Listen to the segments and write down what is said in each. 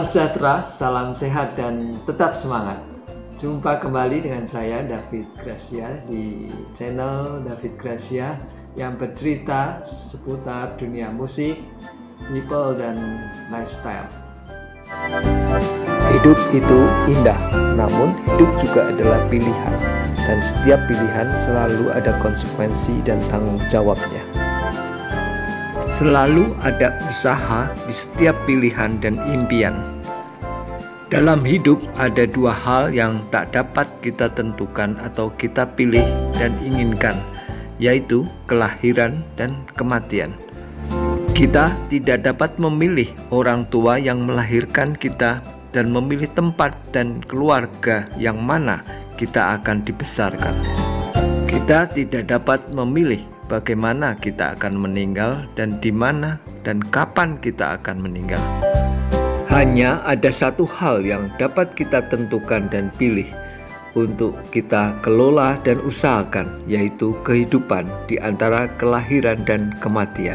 Salam sejahtera, salam sehat dan tetap semangat. Jumpa kembali dengan saya David Gracia di channel David Gracia yang bercerita seputar dunia musik, people, dan lifestyle. Hidup itu indah, namun hidup juga adalah pilihan, dan setiap pilihan selalu ada konsekuensi dan tanggung jawabnya. Selalu ada usaha di setiap pilihan dan impian. Dalam hidup ada dua hal yang tak dapat kita tentukan atau kita pilih dan inginkan, yaitu kelahiran dan kematian. Kita tidak dapat memilih orang tua yang melahirkan kita dan memilih tempat dan keluarga yang mana kita akan dibesarkan. Kita tidak dapat memilih bagaimana kita akan meninggal dan di mana dan kapan kita akan meninggal. Hanya ada satu hal yang dapat kita tentukan dan pilih untuk kita kelola dan usahakan, yaitu kehidupan di antara kelahiran dan kematian.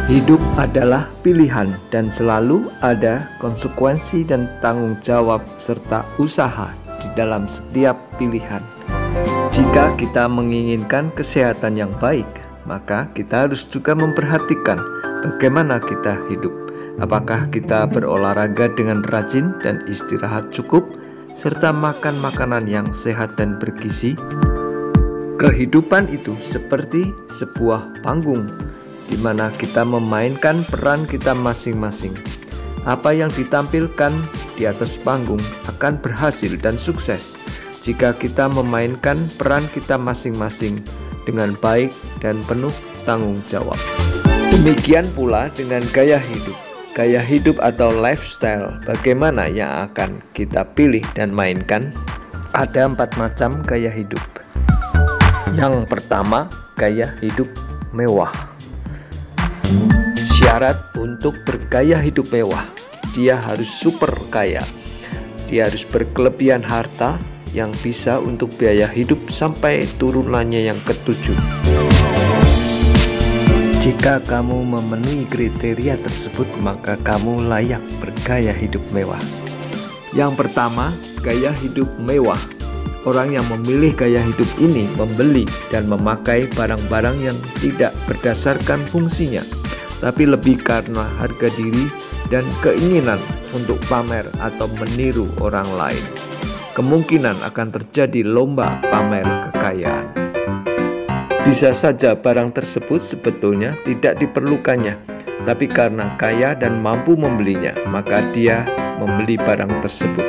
Hidup adalah pilihan dan selalu ada konsekuensi dan tanggung jawab serta usaha di dalam setiap pilihan. Jika kita menginginkan kesehatan yang baik, maka kita harus juga memperhatikan bagaimana kita hidup. Apakah kita berolahraga dengan rajin dan istirahat cukup, serta makan makanan yang sehat dan bergizi? Kehidupan itu seperti sebuah panggung, di mana kita memainkan peran kita masing-masing. Apa yang ditampilkan di atas panggung akan berhasil dan sukses jika kita memainkan peran kita masing-masing dengan baik dan penuh tanggung jawab. Demikian pula dengan gaya hidup. Gaya hidup atau lifestyle, bagaimana yang akan kita pilih dan mainkan? Ada 4 macam gaya hidup. Yang pertama, gaya hidup mewah. Syarat untuk bergaya hidup mewah, dia harus super kaya. Dia harus berkelebihan harta yang bisa untuk biaya hidup sampai turunannya yang ke-7. Jika kamu memenuhi kriteria tersebut, maka kamu layak bergaya hidup mewah. Yang pertama, gaya hidup mewah. Orang yang memilih gaya hidup ini membeli dan memakai barang-barang yang tidak berdasarkan fungsinya, tapi lebih karena harga diri dan keinginan untuk pamer atau meniru orang lain. Kemungkinan akan terjadi lomba pamer kekayaan. Bisa saja barang tersebut sebetulnya tidak diperlukannya, tapi karena kaya dan mampu membelinya, maka dia membeli barang tersebut.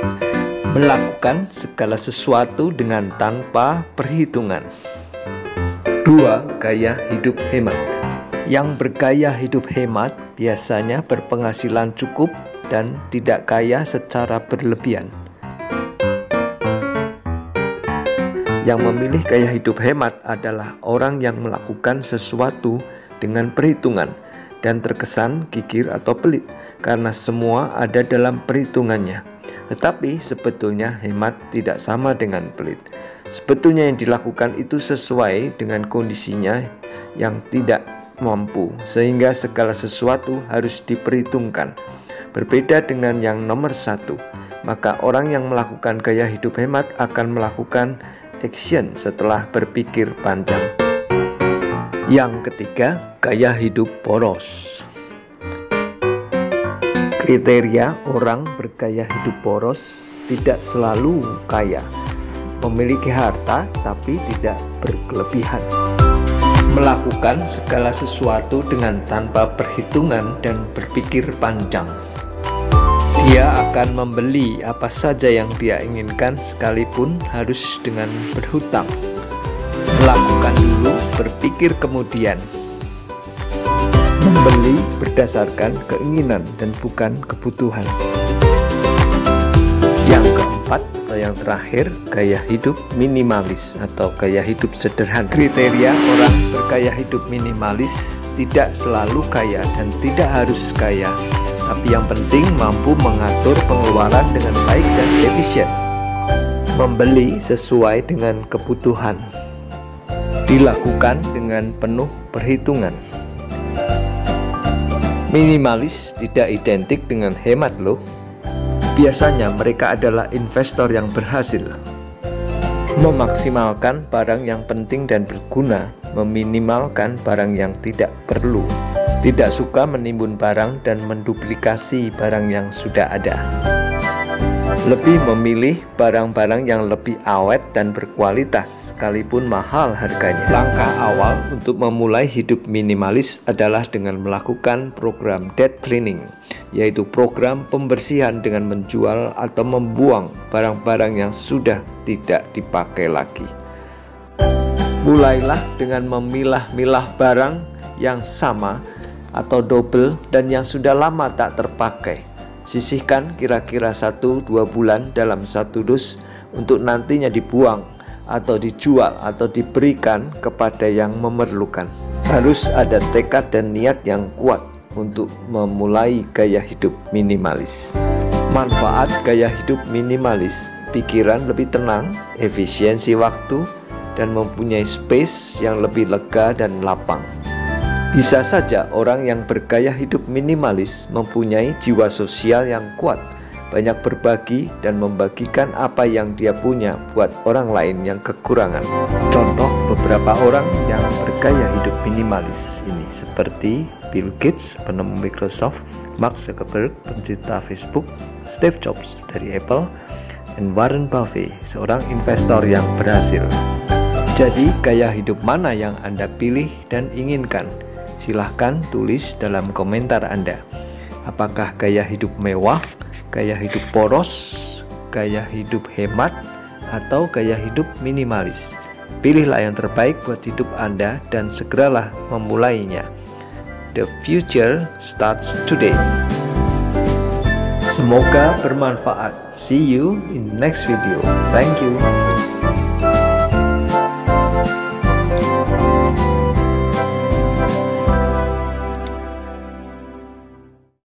Melakukan segala sesuatu dengan tanpa perhitungan. 2. Gaya hidup hemat. Yang bergaya hidup hemat biasanya berpenghasilan cukup dan tidak kaya secara berlebihan. Yang memilih gaya hidup hemat adalah orang yang melakukan sesuatu dengan perhitungan dan terkesan gigir atau pelit karena semua ada dalam perhitungannya. Tetapi sebetulnya hemat tidak sama dengan pelit. Sebetulnya yang dilakukan itu sesuai dengan kondisinya yang tidak mampu, sehingga segala sesuatu harus diperhitungkan. Berbeda dengan yang nomor 1, maka orang yang melakukan gaya hidup hemat akan melakukan action setelah berpikir panjang. Yang ketiga, gaya hidup boros. Kriteria orang bergaya hidup boros: tidak selalu kaya, memiliki harta tapi tidak berkelebihan, melakukan segala sesuatu dengan tanpa perhitungan dan berpikir panjang. Dia akan membeli apa saja yang dia inginkan sekalipun harus dengan berhutang. Melakukan dulu, berpikir kemudian. Membeli berdasarkan keinginan dan bukan kebutuhan. Yang keempat atau yang terakhir, gaya hidup minimalis atau gaya hidup sederhana. Kriteria orang bergaya hidup minimalis: tidak selalu kaya dan tidak harus kaya, tapi yang penting mampu mengatur pengeluaran dengan baik dan efisien. Membeli sesuai dengan kebutuhan. Dilakukan dengan penuh perhitungan. Minimalis tidak identik dengan hemat loh. Biasanya mereka adalah investor yang berhasil memaksimalkan barang yang penting dan berguna, meminimalkan barang yang tidak perlu, tidak suka menimbun barang dan menduplikasi barang yang sudah ada, lebih memilih barang-barang yang lebih awet dan berkualitas sekalipun mahal harganya. Langkah awal untuk memulai hidup minimalis adalah dengan melakukan program dead cleaning, yaitu program pembersihan dengan menjual atau membuang barang-barang yang sudah tidak dipakai lagi. Mulailah dengan memilah-milah barang yang sama atau double dan yang sudah lama tak terpakai. Sisihkan kira-kira 1-2 bulan dalam satu dus untuk nantinya dibuang atau dijual atau diberikan kepada yang memerlukan. Harus ada tekad dan niat yang kuat untuk memulai gaya hidup minimalis. Manfaat gaya hidup minimalis: pikiran lebih tenang, efisiensi waktu, dan mempunyai space yang lebih lega dan lapang. Bisa saja orang yang bergaya hidup minimalis mempunyai jiwa sosial yang kuat, banyak berbagi dan membagikan apa yang dia punya buat orang lain yang kekurangan. Contoh beberapa orang yang bergaya hidup minimalis ini seperti Bill Gates, penemu Microsoft, Mark Zuckerberg, pencipta Facebook, Steve Jobs dari Apple, dan Warren Buffett, seorang investor yang berhasil. Jadi, gaya hidup mana yang Anda pilih dan inginkan? Silahkan tulis dalam komentar Anda. Apakah gaya hidup mewah, gaya hidup poros, gaya hidup hemat, atau gaya hidup minimalis? Pilihlah yang terbaik buat hidup Anda dan segeralah memulainya. The future starts today. Semoga bermanfaat. See you in next video. Thank you.